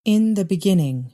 In the beginning.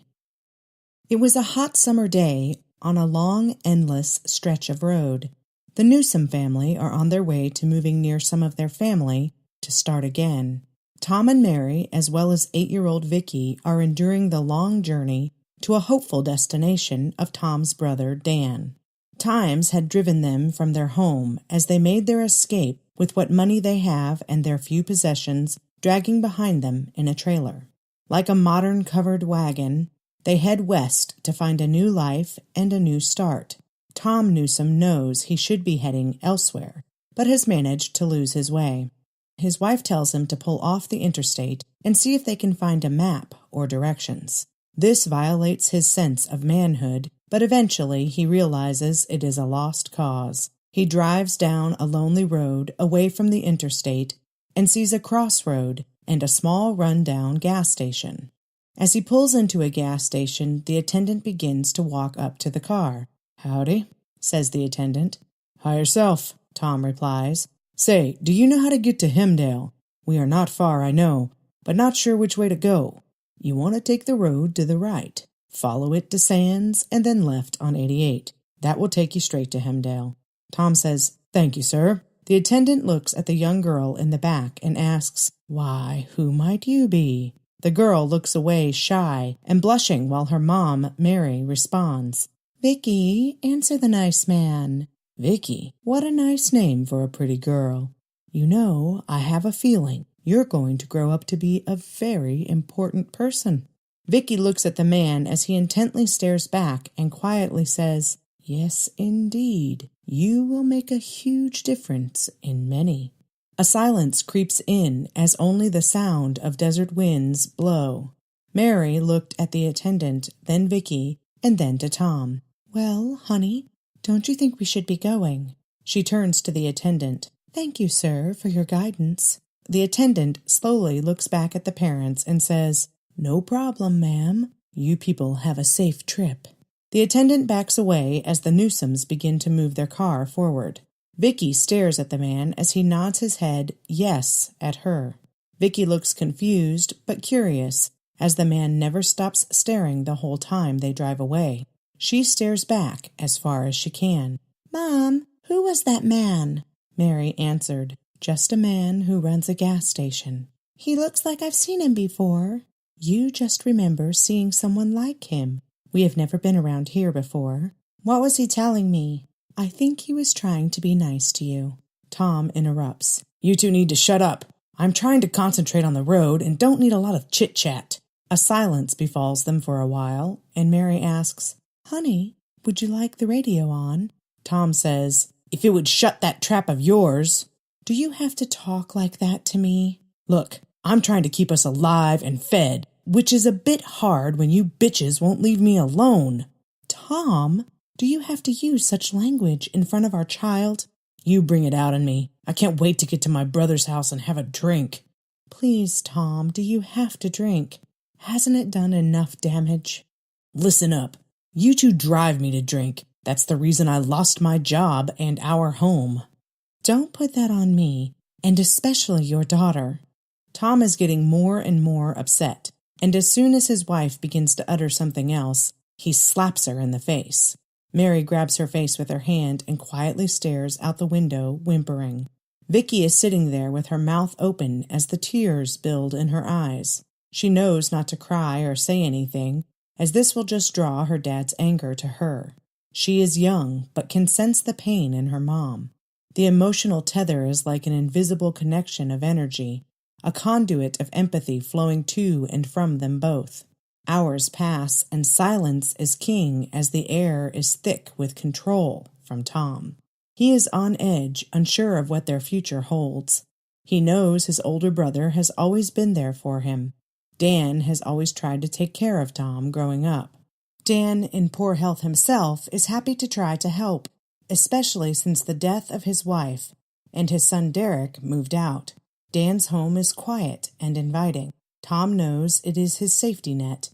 It was a hot summer day on a long, endless stretch of road. The Newsom family are on their way to moving near some of their family to start again. Tom and Mary, as well as 8-year-old Vickie, are enduring the long journey to a hopeful destination of Tom's brother, Dan. Times had driven them from their home as they made their escape with what money they have and their few possessions dragging behind them in a trailer. Like a modern covered wagon, they head west to find a new life and a new start. Tom Newsom knows he should be heading elsewhere, but has managed to lose his way. His wife tells him to pull off the interstate and see if they can find a map or directions. This violates his sense of manhood, but eventually he realizes it is a lost cause. He drives down a lonely road away from the interstate and sees a crossroad and a small run-down gas station. As he pulls into a gas station, the attendant begins to walk up to the car. "Howdy," says the attendant. "Hi yourself," Tom replies. "Say, do you know how to get to Hemdale? We are not far, I know, but not sure which way to go. You want to take the road to the right, follow it to Sands, and then left on 88. That will take you straight to Hemdale." Tom says, "Thank you, sir." The attendant looks at the young girl in the back and asks, "Why, who might you be?" The girl looks away shy and blushing while her mom, Mary, responds, "Vickie, answer the nice man." "Vickie, what a nice name for a pretty girl. You know, I have a feeling you're going to grow up to be a very important person." Vickie looks at the man as he intently stares back and quietly says, "Yes, indeed. You will make a huge difference in many." A silence creeps in as only the sound of desert winds blow. Mary looked at the attendant, then Vickie, and then to Tom. "Well, honey, don't you think we should be going?" She turns to the attendant. "Thank you, sir, for your guidance." The attendant slowly looks back at the parents and says, "No problem, ma'am. You people have a safe trip." The attendant backs away as the Newsoms begin to move their car forward. Vickie stares at the man as he nods his head yes at her. Vickie looks confused but curious as the man never stops staring the whole time they drive away. She stares back as far as she can. "Mom, who was that man?" Mary answered, "Just a man who runs a gas station." "He looks like I've seen him before." "You just remember seeing someone like him. We have never been around here before." "What was he telling me?" "I think he was trying to be nice to you." Tom interrupts. "You two need to shut up. I'm trying to concentrate on the road and don't need a lot of chit-chat." A silence befalls them for a while, and Mary asks, "Honey, would you like the radio on?" Tom says, "If it would shut that trap of yours." "Do you have to talk like that to me?" "Look, I'm trying to keep us alive and fed, which is a bit hard when you bitches won't leave me alone." "Tom, do you have to use such language in front of our child?" "You bring it out in me. I can't wait to get to my brother's house and have a drink." "Please, Tom, do you have to drink? Hasn't it done enough damage?" "Listen up. You two drive me to drink. That's the reason I lost my job and our home." "Don't put that on me, and especially your daughter." Tom is getting more and more upset, and as soon as his wife begins to utter something else, he slaps her in the face. Mary grabs her face with her hand and quietly stares out the window, whimpering. Vickie is sitting there with her mouth open as the tears build in her eyes. She knows not to cry or say anything, as this will just draw her dad's anger to her. She is young, but can sense the pain in her mom. The emotional tether is like an invisible connection of energy, a conduit of empathy flowing to and from them both. Hours pass, and silence is king as the air is thick with control from Tom. He is on edge, unsure of what their future holds. He knows his older brother has always been there for him. Dan has always tried to take care of Tom growing up. Dan, in poor health himself, is happy to try to help, especially since the death of his wife, and his son Derek moved out. Dan's home is quiet and inviting. Tom knows it is his safety net,